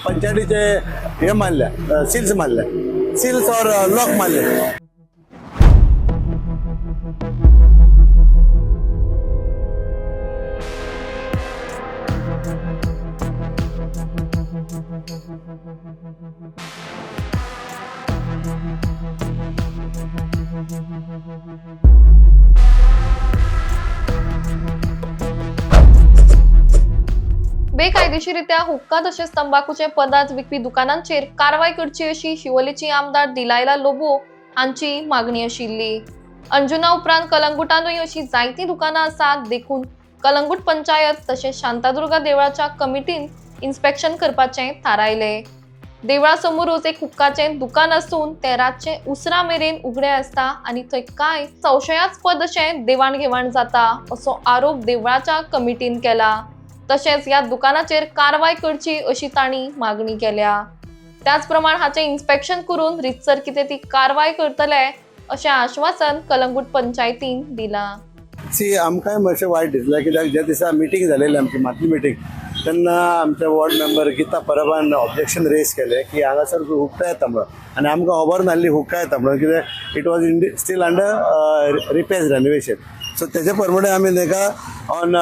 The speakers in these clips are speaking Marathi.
पंचायतीचे हे मारल्या, सील्स मारल्या, सील्स और लॉक मारले. बेकायदेशीरित्या हुक्का तसेच तंबाखूचे पदार्थ विक्री दुकानांचेर कारवाई करची अशी शिवोलेची आमदार दिलायला लोबो हांची मागणी आशिल्ली. अंजुना उपरांत कलंगुटानूय अशी जायती दुकानां आसात देखून कलंगूट पंचायत तसेच शांतादुर्गा देवळाच्या कमिटीन इन्स्पेक्शन करपाचे थारायले. देवळा समोरूच एक हुक्काचे दुकान असून ते रातचे उसरा मेरेन उगडे असता आणि थंय काय संशयास्पद अशे देवाण-घेवाण जाता असो आरोप देवळाच्या कमिटीन केला. तसेच या दुकानाचेर कारवाई करची अशी ताणी मागणी केल्या. त्याच प्रमाण हाचे इन्स्पेक्शन करून रितसर कितें ती कारवाई करतले अशें आश्वासन कलंगूट पंचायतीन दिला. आमकांय मातशें वायट दिसलें कित्याक ज्या दिसा मिटींग जालेली आमची मातली मिटींग तेन्ना आमचे वॉर्ड मेंबर गीता परबान ऑब्जेक्शन रेज केलें की हांगासर हुक्का येता म्हणून, आनी आमकां खबर नासली हुक्का येता म्हणून, कित्याक it was steel under repairs renovation. So तेजे प्रमाणे आमी ताका ऑन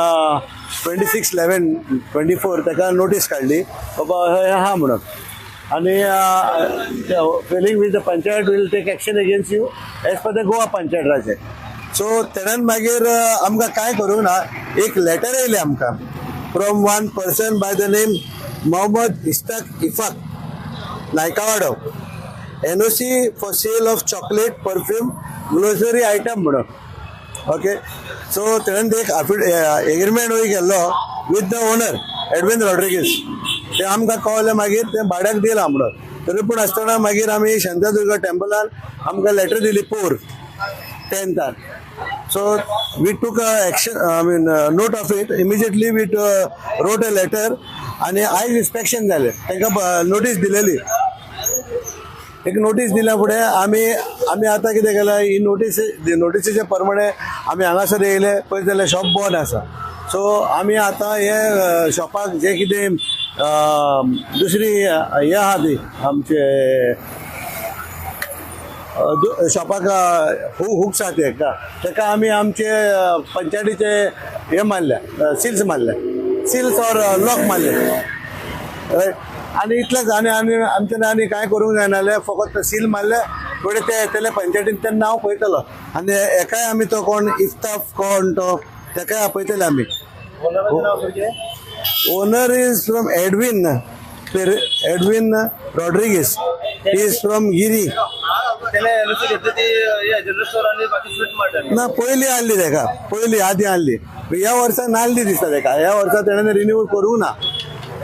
26/11/24 ताका नोटीस काडली बाबा हय आहा म्हणून, आनी failing with the panchayat will take action against you as per the Goa Panchayat Raj act. So तेणेन मागीर आमकां काय करूंक ना, एक लेटर येयलें आमकां from one person by the name Mohammed Ishtaq Ifaq Naikwado, NOC for sale of chocolate perfume grocery item म्हणून. ओके, सो तेणेन एक एग्रीमेंट वय केल्लो with the owner Edwin Rodrigues. ते आमकां कळलें मागीर ते भाड्याक दिलां म्हणून. तरी पूण आसतना मागीर आमी शांतादुर्गा टेंपलान आमकां लेटर दिली 4 10th. So we took action, note of it. Immediately we wrote a letter and आयज इन्स्पेक्शन जालें. तांकां नोटीस दिलेली. एक नोटीस दिल्या फुडें आमी आतां कितें केलां, ही नोटीसीच्या प्रमाणे आमी हांगासर येयले पळयत जाल्यार शॉप बंद आसा. सो आमी आतां हे शॉपाक जे कितें दुसरी हे आहा ती आमचे शॉपाक हुक्स आहा तेका आमी आमचे पंचायतीचे हे मारल्या, सील्स मारल्या, सील्स और लॉक मारले. आनी इतलेंच. आनी आमच्यान आनी कांय करूंक जायना जाल्यार फकत सील मारले फुडें ते येतले पंचायतीन तें नांव पळयतलो आनी एकाय आमी तो कोण इफ्ताफ कोण तो तेकाय आपयतले आमी. Owner is from Edwin Rodrigues. He is from Giri. ना पयलीं हाडली तेका, पयलीं आदी हाडली. ह्या वर्सा नासली दिसता तेका. ह्या वर्सा तेणें रिन्यू करूंक ना.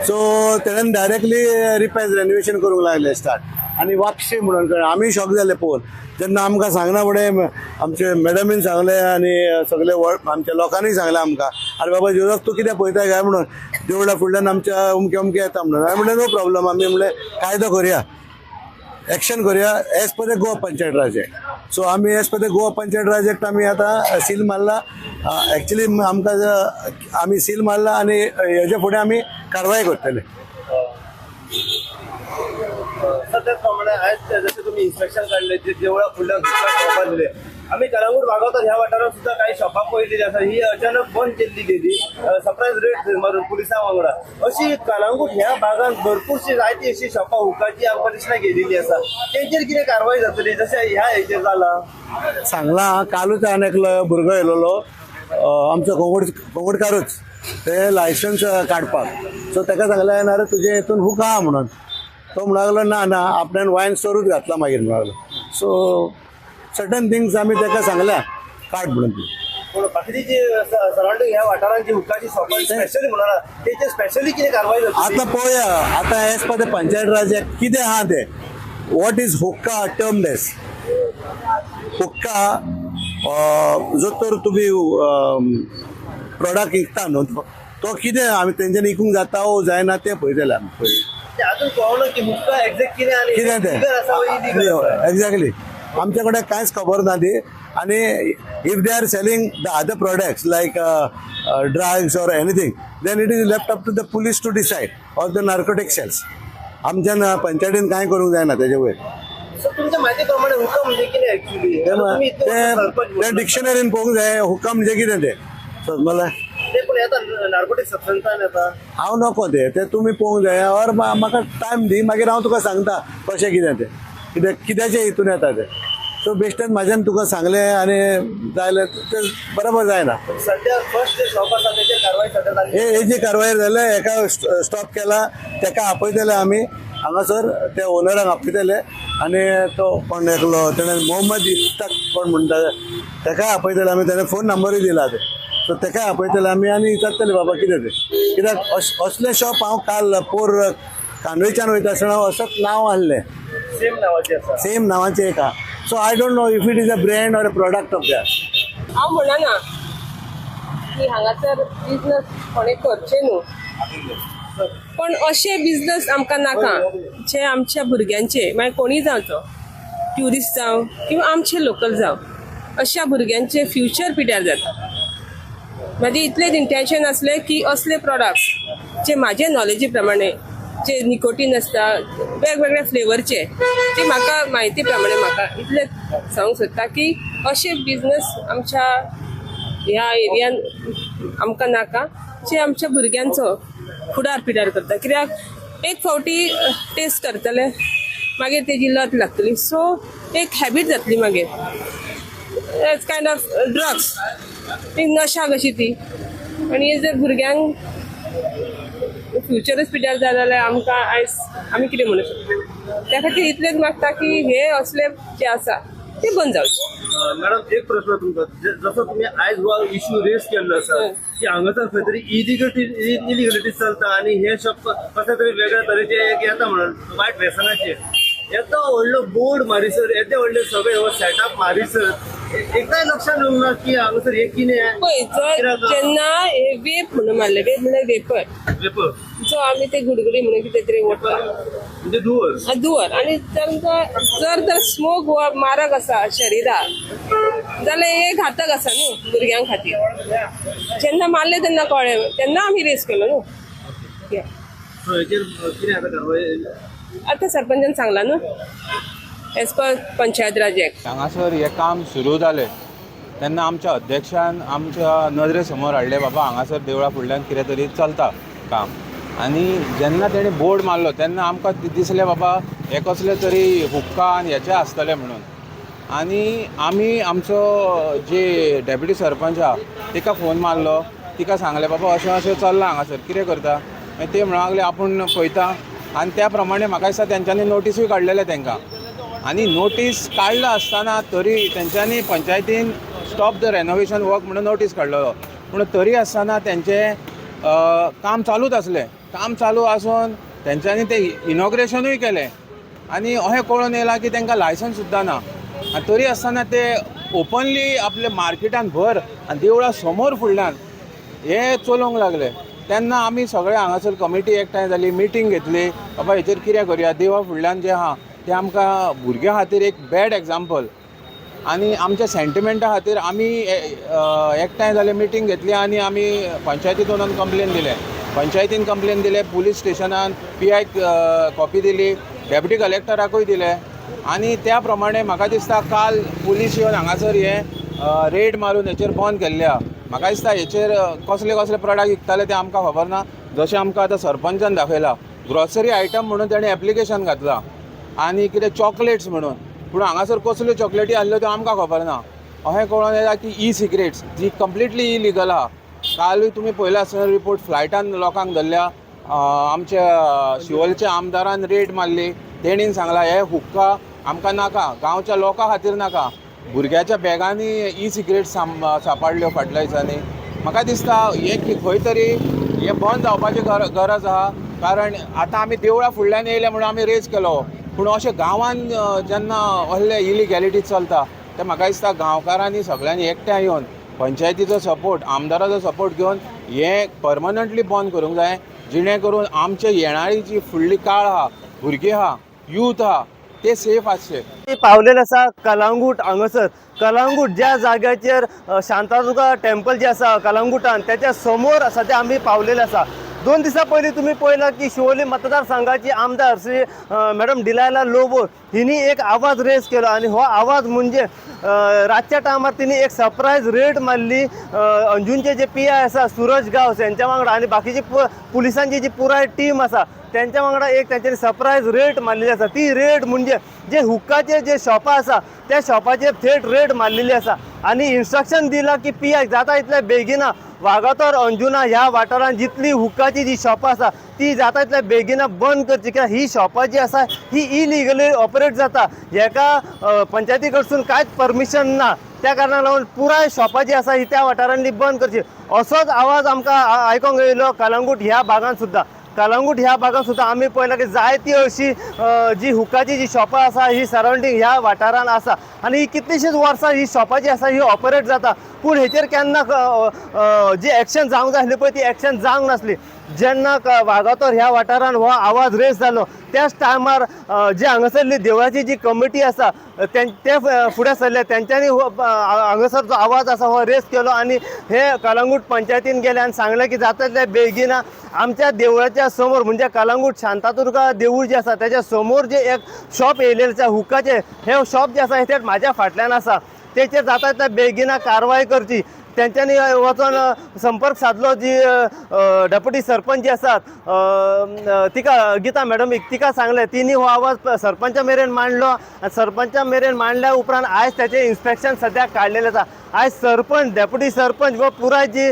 सो तेणेन डायरेक्टली रिपेअर्स रेनोवेशन करूंक लागले स्टार्ट आनी वापशी म्हणून कळ्ळें. आमी शॉक जाले पळोवन. जेन्ना आमकां सांगना फुडें आमचे मॅडमीन सांगलें आनी सगळे आमच्या लोकांनी सांगलें आमकां, आरे बाबा जोराक तूं कितें पळयता काय म्हणून, देवळा फुडल्यान आमच्या अमकें येता म्हणून. हांवें म्हणलें नो प्रॉब्लम. आमी म्हणलें कायदो करुया, एक्शन करुया as per the Goa Panchayat Raj act. So आमी as per the Goa Panchayat Raj act आमी आतां सील मारला. एक्चुली आमकां आमी सील मारला आनी हेजे फुडें आमी कारवाय करतले. त्याच प्रमाणे आज जसे तुम्ही इन्स्पेक्शन काढले जे देवळा फुडल्या शॉपा दिले, आम्ही कलंगूट वागावतात ह्या वाठारात सुद्धा काही शॉपा पळयलेली आसा. ही अचानक बंद केल्ली गेली सरप्राईज रेड मारून पुलिसां वांगडा. अशी कलंगूट ह्या भागात भरपूरशी जायती अशी शॉपा हुक्काची आमकां दिसना गेलेली आसा. तेंचेर कितें कारवाई जातली जशें ह्या हेचेर जाला? सांगलां कालूच हांवें एकलो भुरगो येयलोलो आमचो कोंगडकारूच, ते लायसन्स काडपाक. सो ताका सांगलें ना रे तुजे हितून हुक्का आहा म्हणून. तो म्हणून लागलो ना आपल्यान वायन स्टोरूच घातला मागीर म्हणून लागलो. सो सर्टन थिंग्स आमी ताका सांगल्या काड म्हणून. बाकीची जी सराउंडिंग ह्या वाठारांची हुक्काची शॉपा स्पेशली म्हणा तेचे स्पेशली कितें कारवाई जातली आतां पळोवया. आतां age per the panchayat Raj act कितें आहा तें. वॉट इज हुक्का टर्म्ड एज हुक्का. जो तर तुमी प्रोडक्ट विकता न्हू तो कितें आमी तेंच्यानी विकूंक जाता वो जायना तें पळयतले आमी पयलीं. अजून कळना की हुक्का एक्झॅक्ट कितें तें एक्झॅक्टली आमच्या कडेन कांयच खबर ना ती. आनी if they are selling the other products like drugs और anything then it is left up to the police to decide or the narcotic cells. आमच्यान पंचायतीन कांय करूंक जायना तेजे वयर सर तुमच्या माहिती प्रमाणे हुक्का म्हणजे किती ऍक्च्युली ते डिक्शनरीन पळोवंक जाय हुक्का म्हणजे कितें ते मला ते पण येता नार्कोटिक सबस्टन्सान येता हांव नको ते तुमी पळोवंक जाय और म्हाका टायम दी मागीर हांव तुका सांगता कशें कितें ते कित्याचे हितून येता ते सो बेश्टेन म्हाज्यान तुका सांगलें आनी जालें ते बरोबर जायना सध्या फर्स्ट जे शॉप आसा तेचेर कारवाई सध्या जाली हेजी कारवाय जाले एका स्टॉप केला तेका आपयतले आमी हांगासर त्या ओनराक आपयतले आनी तो कोण एकलो तेणें मोहम्मद इफ्ताक कोण म्हणटा तेका आपयतले आमी तेणें फोन नंबरूय दिला ते सो तेका आपयतले आमी आनी विचारतले बाबा कितें ते कित्याक असले शॉप हांव काल पोर कांदोळीच्यान वयता आसतना असोच नांव आहलें सेम नावाची आसा सेम नांवाचें एक आहा so I don't know if it is a brand or a product of that हांव म्हणना की हांगासर बिजनस कोणें करचें न्हू पण अशे बिजनस आमकां नाका जे आमच्या भुरग्यांचे मागीर कोणीय जावं तो ट्युरिस्ट जावं किंवा आमचे लोकल जावं अशा भुरग्यांचे फ्युचर पिड्यार जाता म्हाजें इतलेंच इंटेंशन आसलें की असले प्रोडक्ट्स जे म्हाजे नॉलेजी प्रमाणे जे निकोटीन आसता वेगवेगळ्या फ्लेवरचे जे म्हाका म्हायती प्रमाणे म्हाका इतलें सांगूंक सोदता की अशे बिजनस आमच्या ह्या एरियान आमकां नाका जे आमच्या भुरग्यांचो फुडार पिडार करता कित्याक एक फावटी टेस्ट करतले मागीर तेजी लत लागतली सो एक हॅबीट जातली मागीर एज कायंड ऑफ ड्रग्स एक नशा कशी ती आनी जर भुरग्यांक फ्युचरच पिड्यार जालें जाल्यार आमकां आयज आमी कितें म्हणूंक शकता त्या खातीर इतलेंच मागता की हे असले जे आसा ते बंद जावचे मॅडम एक प्रश्न तुमका जसं तुम्ही आयज हो इश्यू रेस केल्लो आसा की हांगासर खंय तरी इलिगलिटीज चलता आणि हे शॉप कशा तरी वेगळ्या तरेचे एक येता म्हणून वायट व्यसनाचे येता व्हडलो बोर्ड मारिसर येते व्हडले सगळे हो सेटअप मारिसर एकदाय लक्षात येवंक ना की हांगासर हे कितें पळय जर जेन्ना हे वेप म्हणून मारले वेप म्हणल्यार वेपर जो आमी ते गुडगुडी म्हणून कितें तरी ओडटा म्हणजे धुवर धुवर आणि जर तर स्मोक मारक आसा शरिराक जाल्यार हे घातक आसा न्हू भुरग्यां खातीर जेन्ना मारले तेन्ना कळ्ळें तेन्ना आमी रेस केलो न्हू सो हेचेर कितें आता कारवाई आतां सरपंचान सांगला न्हू as per panchayat Raj act हांगासर हें काम सुरू जालें तेन्ना आमच्या अध्यक्षान आमच्या नदरे समोर हाडले बाबा हांगासर देवळा फुडल्यान कितें तरी चलता काम आनी जेन्ना तेणें बोर्ड मारलो तेन्ना आमकां दिसलें बाबा हे कसले तरी हुक्का आनी हेचे आसतले म्हणून आनी आमी आमचो जे डेप्युटी सरपंच आहा तिका फोन मारलो तिका सांगलें बाबा अशें अशें चल्लां हांगासर कितें करता मागीर ते म्हणूंक लागले आपूण पळयता आनी त्या प्रमाणे म्हाका दिसता तेंच्यांनी नोटीसूय काडलेले तांकां आनी नोटीस काडला आसतना तरी तेंच्यांनी पंचायतीन स्टॉप द रेनोवेशन वर्क म्हणून नोटीस काडलेलो पूण तरी आसतना तेंचें काम चालूच आसलें काम चालू आसून तेंच्यांनी ते इनॉग्रेशनूय केलें आनी अशें कळून येयलां की तांकां लायसन्स सुद्दां ना आनी तरी आसतना ते ओपनली आपल्या मार्केटान भर आनी देवळा समोर फुडल्यान हे चलोवंक लागले तेन्ना आमी सगळे हांगासर कमिटी एकठांय जाली मिटींग घेतली बाबा हेचेर कितें करया देवळा फुडल्यान जें आहा तें आमकां भुरग्यां खातीर एक बॅड एग्जाम्पल आनी आमच्या सेंटिमेंटा खातीर आमी एकठांय जाले मिटींग घेतली आनी आमी पंचायतीन कंप्लेन दिले पंचायतीन कंप्लेन दिले पुलीस स्टेशनान PI कॉपी दिली डेप्युटी कलेक्टराकूय दिले आनी त्या प्रमाणे म्हाका दिसता काल पुलीस येवन हांगासर हे रेड मारून हेचेर बंद केल्ले आहा म्हाका दिसता हेचेर कसले कसले प्रोडक्ट विकताले ते आमकां खबर ना जशें आमकां आतां सरपंचान दाखयला ग्रॉसरी आयटम म्हणून ताणें एप्लिकेशन घातलां आनी कितें चॉकलेट्स म्हणून पूण हांगासर कसल्यो चॉकलेटी आहल्यो त्यो आमकां खबर ना अशें कळून येता की सिगरेट्स जी कंप्लिटली इलिगल आहा कालूय तुमी पळयला आसतना रिपोर्ट फ्लायटान लोकांक धरल्या आमच्या शिवोलेच्या आमदारान रेड मारली तेणीन सांगला हे हुक्का आमकां नाका गांवच्या लोकां खातीर नाका भुरग्याच्या बॅगांनी सिगरेट्स सांपाडल्यो फाटल्या दिसांनी म्हाका दिसता हे खंय तरी हे बंद जावपाची गरज आहा कारण आतां आमी देवळा फुडल्यान येयले म्हणून आमी रेज केलो पूण अशें गांवान जेन्ना असले इलिगॅलिटी चलता ते म्हाका दिसता गांवकारांनी सगळ्यांनी एकठांय येवन पंचायतीचो सपोर्ट आमदाराचो सपोर्ट घेवन हें परमनंटली बंद करूंक जाय जिणे करून आमचे येणारी जी फुडली काळ आहा भुरगीं आहा यूथ आहा ते सेफ आसचे पावलेले आसा कलांगूट हांगासर कलांगूट ज्या जाग्याचेर शांतादुर्गा टेम्पल जे आसा कलांगूटान त्याच्या समोर सध्या आमी पावलेले आसा 2 दिसा पयलीं तुम्ही पळयलां की शिवोली मतदारसंघाची आमदार श्री मॅडम डिलायला लोबो हिनी एक आवाज रेज केलो आणि हो आवाज म्हणजे रातच्या टायमार तिने एक सरप्राईज रेड मारली अंजुनचे जे PI आसा सूरज गांव यांच्या वांगडा आणि बाकीची पुलिसांची जी पुराय टीम आसा त्यांच्या वांगडा एक त्यांच्यानी सरप्राईज रेड मारलेली आसा. ती रेड म्हणजे जे हुक्काचे जे शॉपां आसा त्या शॉपाचेर थेट रेड मारलेली आसा आणि इन्स्ट्रक्शन दिला की PI जाता इतल्या बेगिना वागातोर अंजुना ह्या वाठारांत जितली हुक्काची जी शॉपां आसा ती जाता इतल्या बेगिना बंद करची कित्याक ही शॉपां जी आसा ही इलिगली ऑपरेट जाता. हेका पंचायती कडसून कांयच परमिशन ना. त्या कारणाक लागून पुराय शॉपां जी आसा ही त्या वाठारांनी बंद करची असोच आवाज आमकां आयकोंक येयलो कलंगूट ह्या भागांत सुद्दां. कलंगूट ह्या भागात सुद्दां आमी पळयलां की जायती अशी जी हुक्काची जी शॉपां आसा ही सरावंडींग ह्या वाठारांत आसा आनी ही कितलीशींच वर्सां ही शॉपां जी आसा ही ऑपरेट जाता. पूण हेचेर केन्ना जी एक्शन जावंक जाय आसली पळय ती एक्शन जावंक नासली. जेन्ना वागातोर ह्या वाठारांत हो आवाज रेज जालो त्याच टायमार जे हांगासरली देवळाची जी कमिटी आसा ते फुडें सरले. तेंच्यांनी हांगासर जो आवाज आसा हो रेज केलो आनी हे कलंगूट पंचायतीन गेले आनी सांगलें की जाता तितल्या बेगिना आमच्या देवळाच्या समोर म्हणजे कलंगूट शांतादुर्गा देवूळ जे आसा त्याच्या समोर जे एक शॉप येयलेलें आसा हुक्काचे हे शॉप जे आसा ते म्हाज्या फाटल्यान आसा तेचेर जाता तितल्या बेगिना कारवाय करची. त्यांच्यानी वचून संपर्क साधलो. जी डेप्युटी सरपंच जी आसात तिका गीता मॅडम तिका सांगलें. तिनी हो आवाज सरपंचा मेरेन मांडलो. सरपंचा मेरेन मांडल्या उपरांत आयज त्याचें इन्स्पेक्शन सद्याक काडलेलें आसा. आयज सरपंच डेप्युटी सरपंच व पुराय जी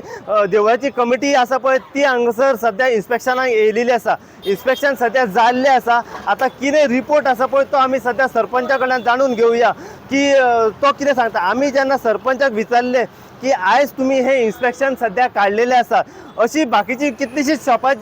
देवळाची कमिटी आसा पळय ती हांगासर सद्या इन्स्पेक्शनाक येयलेली आसा. इन्स्पेक्शन सद्या जाल्लें आसा. आतां कितें रिपोर्ट आसा पळय तो आमी सद्या सरपंचा कडल्यान जाणून घेवया की तो कितें सांगता. आमी जेन्ना सरपंचाक विचारलें की आयज तुम्ही हे इन्स्पेक्शन सध्या काढलेले आसा अशी बाकीची कितलीशीच शॉपां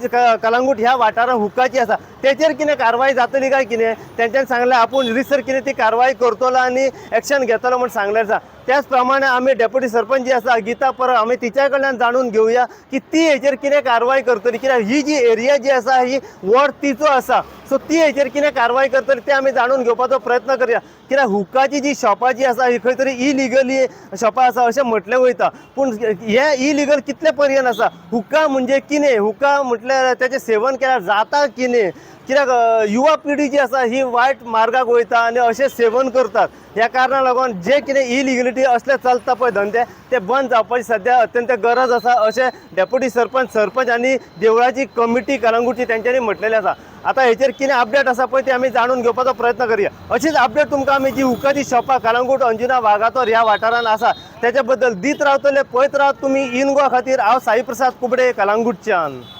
कलंगूट ह्या वाठारांत हुक्काची आसा तेचेर कितें कारवाय जातली काय कितें तेंच्यांनी सांगलें आपूण रिसर कितें ती कारवाय करतलो आनी एक्शन घेतलो म्हूण सांगलें आसा. त्याच प्रमाणे आमी डेप्युटी सरपंच जी आसा गीता परब आमी तिच्या कडल्यान जाणून घेवया की ती हेचेर कितें कारवाय करतली कित्याक ही जी एरिया जी आसा ही वॉर्ड तिचो आसा. सो ती हेचेर कितें कारवाय करतली ते आमी जाणून घेवपाचो प्रयत्न करया. कित्याक हुक्काची जी शॉपां जी आसा ही खंय तरी इलिगली शॉपां आसा अशें म्हटलें वयता. पूण हे इलिगल कितले पर्यंत आसा. हुक्का म्हणजे कितें. हुक्का म्हटल्यार तेचें सेवन केल्यार जाता कितें. कित्याक युवा पिढी जी आसा ही वायट मार्गाक वयता आनी अशें सेवन करतात. ह्या कारणाक लागून जे कितें इलिगलिटी असले चलता पळय धंदे ते बंद जावपाची सद्या अत्यंत गरज आसा अशें डेप्युटी सरपंच आनी देवळाची कमिटी कलंगूटची तेंच्यांनी म्हटलेलें आसा. आतां हेचेर कितें अपडेट आसा पळय ते आमी जाणून घेवपाचो प्रयत्न करया. अशीच अपडेट तुमकां आमी जी हुक्काची शॉपां कलंगूट अंजुना वागातोर ह्या वाठारांत आसा त्याच्या बद्दल दीत रावतले पळयत रावत तुमी इन गोवा खातीर. हांव साई प्रसाद कुबडे कलंगूटच्यान.